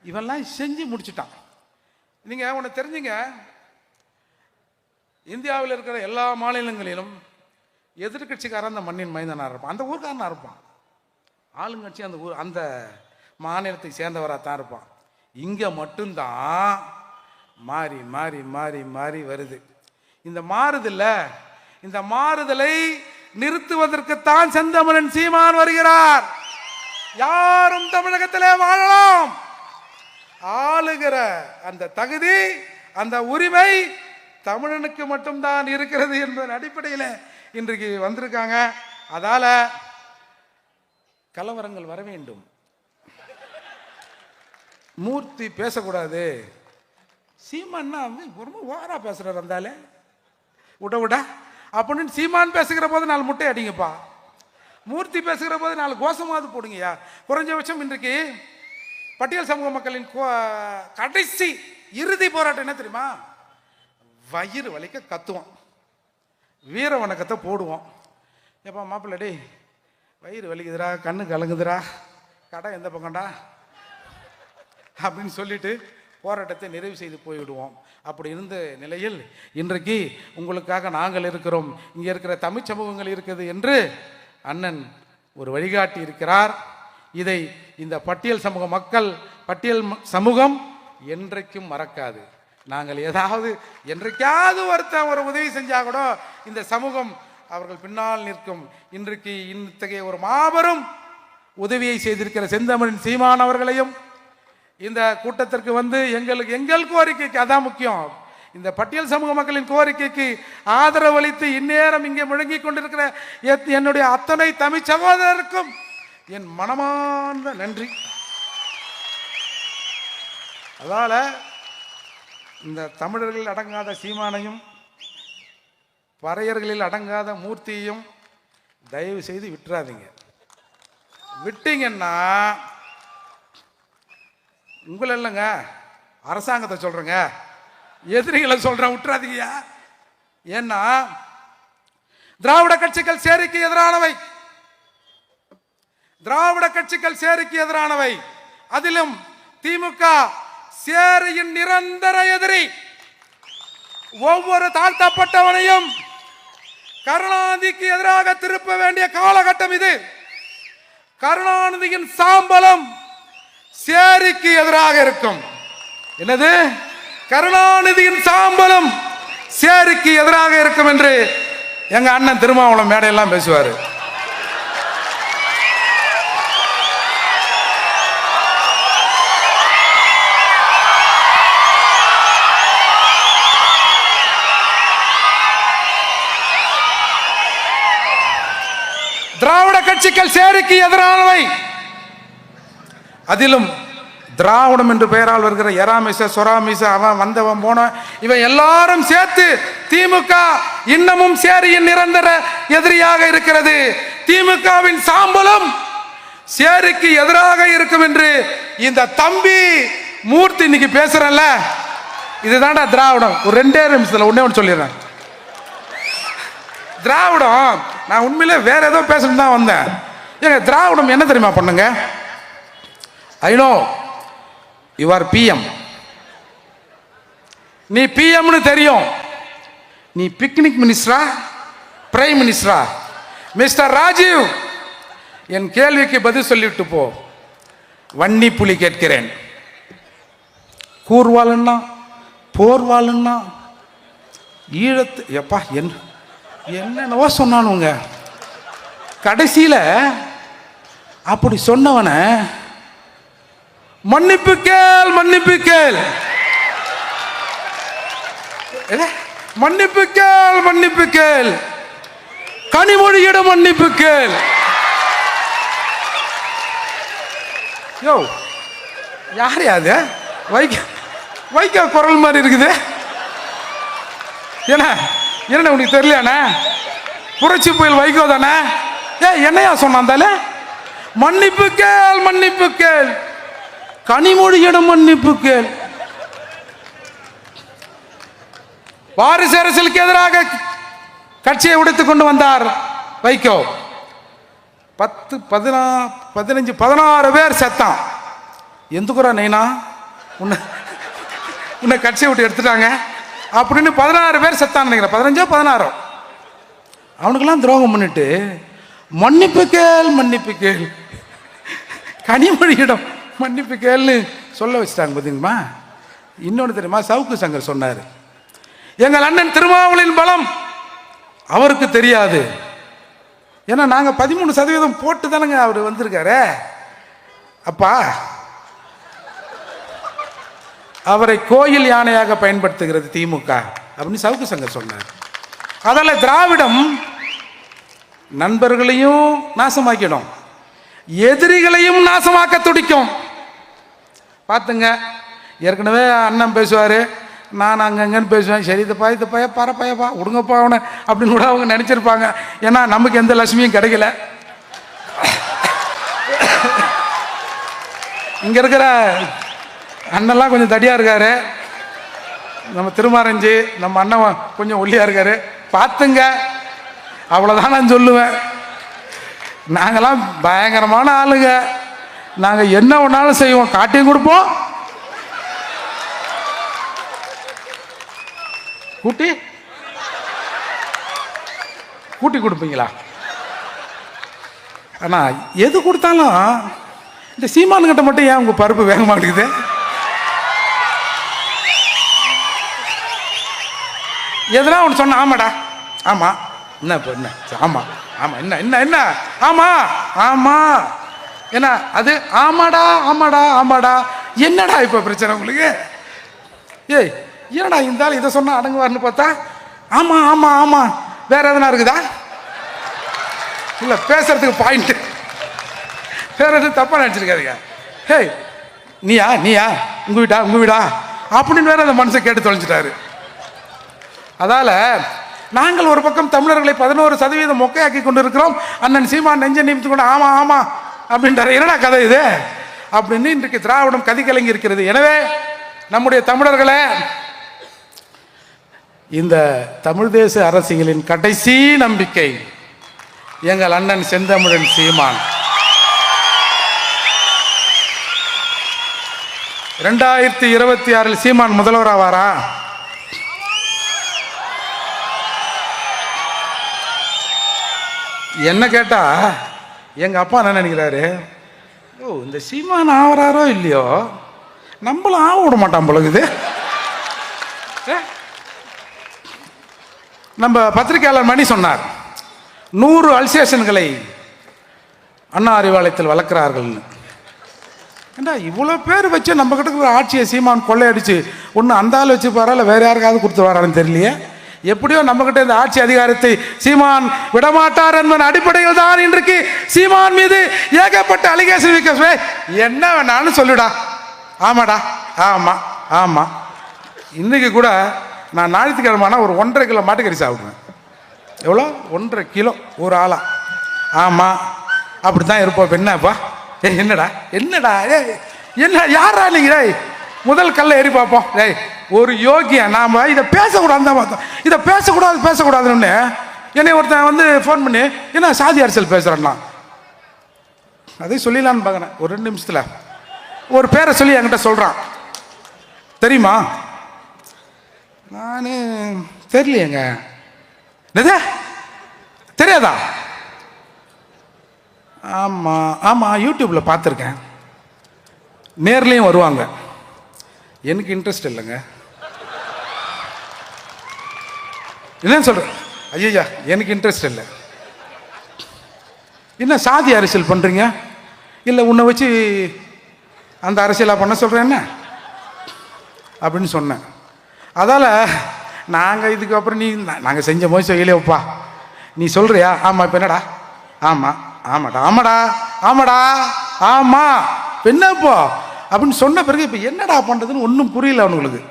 இவெல்லாம் செஞ்சு முடிச்சுட்டான். நீங்க ஒன்று தெரிஞ்சுங்க, இந்தியாவில் இருக்கிற எல்லா மாநிலங்களிலும் எதிர்கட்சிக்காரன் அந்த மண்ணின் மைந்தனாக இருப்பான், அந்த ஊருக்காரனாக இருப்பான். ஆளுங்கட்சி அந்த ஊர் அந்த மாநிலத்தை சேர்ந்தவராக தான் இருப்பான். இங்கே மட்டும்தான் மாறி மாறி மாறி மாறி வருது. இந்த இந்த மாறுதலை நிறுத்துவதற்குத்தான் செந்தமிழன் சீமான் வருகிறார். யாரும் தமிழகத்திலே வாழலாம், ஆளுகிற அந்த தகுதி, அந்த உரிமை தமிழனுக்கு மட்டும்தான் இருக்கிறது என்பதன் அடிப்படையில் இன்றைக்கு வந்திருக்காங்க. அதால கலவரங்கள் வர வேண்டும், மூர்த்தி பேசக்கூடாது. சீமான்னா ரொம்ப ஓவரா பேசுறாரு, வந்தாலே விட அப்படின்னு சீமான் பேசுகிற போது 4 முட்டை அடிங்கப்பா, மூர்த்தி பேசுகிற போது 4 கோஷமாவது போடுங்கய்யா. குறைஞ்சபட்சம் இன்றைக்கு பட்டியல் சமூக மக்களின் கடைசி இறுதி போராட்டம் என்ன தெரியுமா? வயிறு வலிக்க கத்துவோம், வீர வணக்கத்தை போடுவோம். எப்பா மாப்பிள்ளை, டே வயிறு வலிக்குதுரா, கண்ணு கலங்குதுரா, கடை எந்த பக்கம்டா அப்படின்னு சொல்லிட்டு போராட்டத்தை நிறைவு செய்து போய்விடுவோம். அப்படி இருந்த நிலையில் இன்றைக்கு உங்களுக்காக நாங்கள் இருக்கிறோம், இங்கே இருக்கிற தமிழ் சமூகங்கள் இருக்குது என்று அண்ணன் ஒரு வழிகாட்டி இருக்கிறார். இதை இந்த பட்டியல் சமூக மக்கள், பட்டியல் சமூகம் என்றைக்கும் மறக்காது. நாங்கள் ஏதாவது என்றைக்காவது ஒரு உதவி செஞ்சா கூட இந்த சமூகம் அவர்கள் பின்னால் நிற்கும். இன்றைக்கு இத்தகைய ஒரு மாபெரும் உதவியை செய்திருக்கிற செந்தமிழன் சீமான் அவர்களையும் இந்த கூட்டத்திற்கு வந்து எங்கள் கோரிக்கைக்கு, அதான் முக்கியம், இந்த பட்டியல் சமூக மக்களின் கோரிக்கைக்கு ஆதரவு அளித்து இந்நேரம் இங்கே முழங்கிக் கொண்டிருக்கிற என்னுடைய அத்தனை தமிழ் சகோதரருக்கும் என் மனமார்ந்த நன்றி. அதால இந்த தமிழர்களில் அடங்காத சீமானையும் பறையர்களில் அடங்காத மூர்த்தியையும் தயவு செய்து விட்டுறாதீங்க. விட்டீங்கன்னா உங்களை இல்லைங்க, அரசாங்கத்தை சொல்றேங்க, எதிரிகளை சொல்றேன், விட்டுறாதீங்கயா. ஏன்னா திராவிட கட்சிகள் சேரிக்கு எதிரானவை, திராவிட கட்சிகள் சேரிக்கு எதிரானவை, அதிலும் திமுக சேரியின் நிரந்தர எதிரி. ஒவ்வொரு தாழ்த்தப்பட்டவனையும் கருணாநிதிக்கு எதிராக திருப்ப வேண்டிய காலகட்டம் இது. கருணாநிதியின் சாம்பலம் சேரிக்கு எதிராக இருக்கும். என்னது? கருணாநிதியின் சாம்பலம் சேரிக்கு எதிராக இருக்கும் என்று எங்க அண்ணன் திருமாவளவன் மேடையெல்லாம் பேசுவாரு. திராவிட கட்சிகள் சேரிக்கு எதிரானவை, அதிலும் திராவிடம் என்று பெயரால் வருகிற எராமிச சொராமிச அவன் வந்தவன் போன இவன் எல்லாரும் சேர்த்து திமுக இன்னமும் சேரியின் நிரந்தர எதிரியாக இருக்கிறது. திமுகவின் சாம்பலம் சேரிக்கு எதிராக இருக்கும் என்று இந்த தம்பி மூர்த்தி இன்னைக்கு பேசுறல, இதுதான்டா திராவிடம். ஒரு 2 நிமிஷத்துல ஒண்ணு சொல்லிடுறேன். திராவிடம், நான் உண்மையிலே வேற ஏதோ பேசணும் தான் வந்தேன். ஏங்க திராவிடம் என்ன தெரியுமா பண்ணுங்க? I know you are PM, நீ பிஎம்னு தெரியும், நீ பிக்னிக் மினிஸ்டரா பிரைம் மினிஸ்டரா? மிஸ்டர் ராஜீவ், என் கேள்விக்கு பதில் சொல்லிவிட்டு போ. வன்னி புலி கேட்கிறேன், கூர்வாளுன்னா போர்வாளுன்னா ஈழத்து எப்பா என்னென்னவோ சொன்னானுங்க. கடைசியில அப்படி சொன்னவன மன்னிப்பு கேள், மன்னிப்பு கேள், மன்னிப்பு கேள், மன்னிப்பு கேள், கனிமொழியிடம் மன்னிப்பு கேள். யோ யார் யாது? வைக்க குரல் மாதிரி இருக்குது. என்ன உனக்கு தெரியலையாண்ணா? புரட்சி புயல் வைகோ தானே? என்னையா சொன்னாந்தால? மன்னிப்பு கேள், மன்னிப்பு கேள், கனிமொழியிடம் மன்னிப்பு கேள். வாரிசு அரசியலுக்கு எதிராக கட்சியை உடைத்துக் கொண்டு வந்தார் வைகோ. 10, 15, 16 பேர் செத்தான். எந்துக்குறா நைனா உன்னை கட்சியை விட்டு எடுத்துட்டாங்க அப்படின்னு 16 பேர் செத்தான் நினைக்கிறேன். 15 16 அவனுக்கெல்லாம் துரோகம் பண்ணிட்டு மன்னிப்பு கேள், மன்னிப்பு கேள், கனிமொழியிடம் மன்னிப்பு கேள்னு சொல்ல வச்சுட்டாங்க. பார்த்தீங்களா? இன்னொன்று தெரியுமா? சவுக்கு சங்கர் சொன்னார், எங்கள் அண்ணன் திருமாவளின் பலம் அவருக்கு தெரியாது. ஏன்னா நாங்கள் 13% போட்டு தானங்க அவர் வந்திருக்காரு. அப்பா அவரை கோயில் யானையாக பயன்படுத்துகிறது திமுக அப்படின்னு சவுக்கு சங்கர் சொன்னார். அதால திராவிடம் நண்பர்களையும் நாசமாக்கிடும், எதிரிகளையும் நாசமாக்க துடிக்கும். பார்த்துங்க, ஏற்கனவே அண்ணன் பேசுவார், நான் அங்கங்கன்னு பேசுவேன். சரி இந்த பைய பரப்பையப்பா விடுங்கப்பா அவனை அப்படின்னு கூட அவங்க நினச்சிருப்பாங்க. ஏன்னா நமக்கு எந்த லட்சுமியும் கிடைக்கல. இங்கே இருக்கிற அண்ணெல்லாம் கொஞ்சம் தடியாக இருக்காரு, நம்ம திருமாரஞ்சி நம்ம அண்ணன் கொஞ்சம் ஒல்லியாக இருக்காரு. பார்த்துங்க, அவ்வளோதான் நான் சொல்லுவேன். நாங்கள்லாம் பயங்கரமான ஆளுங்க, நாங்கள் என்ன ஒன்றாலும் செய்வோம், காட்டியும் கொடுப்போம். கூட்டி கூட்டி கொடுப்பீங்களா? ஆனால் எது கொடுத்தாலும் இந்த சீமானுங்கிட்ட மட்டும் ஏன் உங்கள் பருப்பு வேக மாட்டேங்குது? எதுனா ஒன்று சொன்ன ஆமாடா, ஆமாம், என்ன இப்போ என்ன, ஆமாம் ஆமாம், என்ன என்ன என்ன, ஆமாம் ஆமாம், என்ன அது, ஆமாடா ஆமாடா ஆமாடா. என்னடா இப்போ பிரச்சனை உங்களுக்கு? ஏய் ஏடா இருந்தாலும் இதை சொன்னால் அடங்குவார்னு பார்த்தா ஆமாம் ஆமாம் ஆமாம், வேற எதனா இருக்குதா? இல்லை பேசுறதுக்கு பாயிண்ட்டு, வேற எதுவும் தப்பாக நினச்சிருக்காதுங்க. ஹேய் நீயா நீயா உங்கள் வீடா அப்படின்னு வேற அந்த மனுஷன் கேட்டு தொலைஞ்சிட்டாரு. அதால நாங்கள் ஒரு பக்கம் தமிழர்களை 11% மொக்கையாக்கி கொண்டு இருக்கிறோம். அண்ணன் சீமான் நெஞ்ச நிமித்து கொண்டு ஆமா ஆமா அப்படின்றாரு. என்னடா கதை இது அப்படின்னு இன்றைக்கு திராவிடம் கதி கலங்கி இருக்கிறது. எனவே நம்முடைய தமிழர்களே, இந்த தமிழ் தேச அரசியலின் கடைசி நம்பிக்கை எங்கள் அண்ணன் செந்தமிழன் சீமான். 2026 சீமான் முதல்வராவாரா? என்ன கேட்டா எங்க அப்பா என்ன நினைக்கிறாரு, ஓ இந்த சீமான் ஆவறாரோ இல்லையோ நம்மளும் ஆக விட மாட்டான் பொழுது. நம்ம பத்திரிகையாளர் மணி சொன்னார், 100 அல்சேஷன்களை அண்ணா அறிவாலயத்தில் வளர்க்கிறார்கள்னு. ஏண்டா இவ்வளோ பேர் வச்சு நம்ம கிட்ட இருக்கிற ஆட்சியை சீமான் கொள்ளையடிச்சு ஒன்று அந்த ஆள் வச்சு பாரா இல்லை வேற யாருக்காவது கொடுத்து வரான்னு தெரியலையே. எப்படியோ நம்மகிட்ட இந்த ஆட்சி அதிகாரத்தை சீமான் விடமாட்டார் என்பதன் அடிப்படையில் தான் இன்றைக்கு சீமான் மீது ஏகப்பட்ட அலிகேஷன் வைக்க. என்ன வேணாலும் சொல்லுடா, ஆமாடா ஆமா ஆமா. இன்னைக்கு கூட நான் ஞாயிற்றுக்கிழமைனா ஒரு 1.5 கிலோ மாட்டுக்கறி சாப்பிடுவேன். எவ்வளோ? 1.5 கிலோ ஒரு ஆளா. ஆமாம் அப்படி தான் இருப்போம். என்னப்பா என்னடா என்னடா என்ன யாரா நீங்க? முதல் கல்லை ஏறி பார்ப்போம். ஒரு யோகியா நாம இதை பேசக்கூடாது தான் பார்த்தோம். இதை பேசக்கூடாதுன்னு என்னை ஒருத்தன் வந்து ஃபோன் பண்ணி என்ன சாதி அரசியல் பேசுறான்னா அதை சொல்லிடலான்னு பார்க்குறேன். ஒரு 2 நிமிஷத்துல ஒரு பேரை சொல்லி என்கிட்ட சொல்றான், தெரியுமா? நான் தெரியலையேங்க. தெரியாதா? ஆமாம் ஆமாம் யூடியூப்பில் பார்த்துருக்கேன், நேர்லேயும் வருவாங்க. எனக்கு இன்ட்ரெஸ்ட் இல்லைங்க. என்னன்னு சொல்கிறேன்? ஐயா எனக்கு இன்ட்ரெஸ்ட் இல்லை. என்ன சாதி அரசியல் பண்ணுறீங்க? இல்லை உன்னை வச்சு அந்த அரசியலாக பண்ண சொல்கிறேன் என்ன அப்படின்னு சொன்னேன். அதால் நாங்கள் இதுக்கப்புறம் நாங்கள் செஞ்ச போய் செய்யலையோப்பா, நீ சொல்கிறியா? ஆமாம் இப்போ என்னடா? ஆமாம் ஆமாடா ஆமாடா ஆமாடா ஆமாம் என்னப்போ அப்படின்னு சொன்ன பிறகு இப்போ என்னடா பண்ணுறதுன்னு ஒன்றும் புரியல அவனுங்களுக்கு.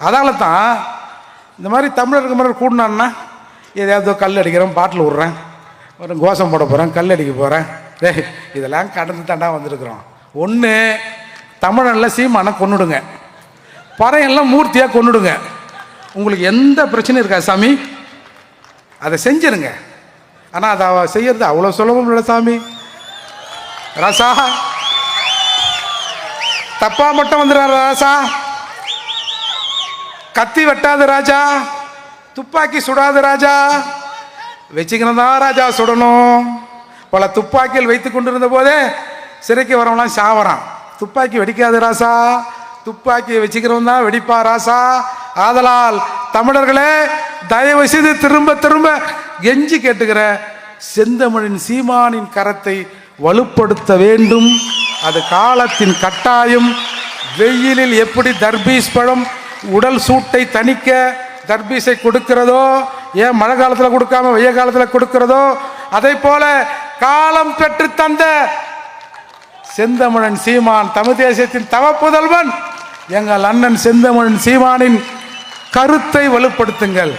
அதால தான் இந்த மாதிரி தமிழருக்கு கூடினான்னா எதையாவது கல் அடிக்கிறேன், பாட்டில் விட்றேன், ஒரு கோஷம் போட போகிறேன், கல் அடிக்க போகிறேன். இதெல்லாம் கடந்து தாண்டா வந்திருக்கிறோம். ஒன்று, தமிழனில் சீமானை கொன்னுடுங்க, பறையெல்லாம் மூர்த்தியாக கொன்னுடுங்க. உங்களுக்கு எந்த பிரச்சனையும் இருக்கா சாமி, அதை செஞ்சிருங்க. ஆனால் அதை செய்யறது அவ்வளோ சுலபம் இல்லை சாமி. ராசா தப்பா மட்டும் வந்துடுறாரு ராசா. கத்தி வெட்டாது ராஜா, துப்பாக்கி சுடாது ராஜா, வச்சுக்கணும் தான் ராஜா சுடணும். பல துப்பாக்கியில் வைத்து கொண்டிருந்த போதே சிறைக்கு வரவங்களாம் சாவறான். துப்பாக்கி வெடிக்காது ராசா, துப்பாக்கி வச்சுக்கிறவன் தான் வெடிப்பா ராசா. ஆதலால் தமிழர்களே, தயவு செய்து திரும்ப திரும்ப கெஞ்சி கேட்டுக்கிற, செந்தமிழின் சீமானின் கரத்தை வலுப்படுத்த வேண்டும். அது காலத்தின் கட்டாயம். வெயிலில் எப்படி தர்பீஸ் பழம் உடல் சூட்டை தணிக்க தர்பீஸை கொடுக்கிறதோ, ஏன் மழை காலத்தில் கொடுக்காம வெய்ய காலத்தில் கொடுக்கிறதோ, அதை போல காலம் பெற்று தந்த செந்தமிழன் சீமான், தமிழ் தேசியத்தின் தவப்புதல்வன் எங்கள் அண்ணன் செந்தமிழன் சீமானின் கருத்தை வலுப்படுத்துங்கள்.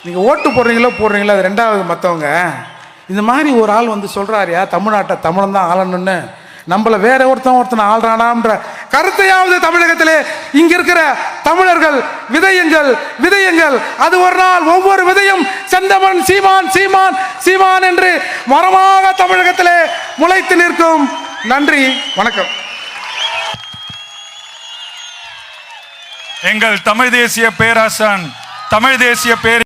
நீங்கள் ஓட்டு போடுறீங்களோ அது ரெண்டாவது. மற்றவங்க இந்த மாதிரி ஒரு ஆள் வந்து சொல்கிறாரியா தமிழ்நாட்டை தமிழன் தான் ஆளணும்னு, நம்மளை வேற ஒருத்தனை ஆள்றானான்ற கருத்தையாவது தமிழகத்திலே இங்க இருக்கிற தமிழர்கள் விதையுங்கள். அது ஒரு நாள் ஒவ்வொரு விதையும் செந்தமிழன் சீமான் சீமான் சீமான் என்று மரமாக தமிழகத்திலே முளைத்து நிற்கும். நன்றி, வணக்கம். எங்கள் தமிழ் தேசிய பேராசன், தமிழ் தேசிய பேர்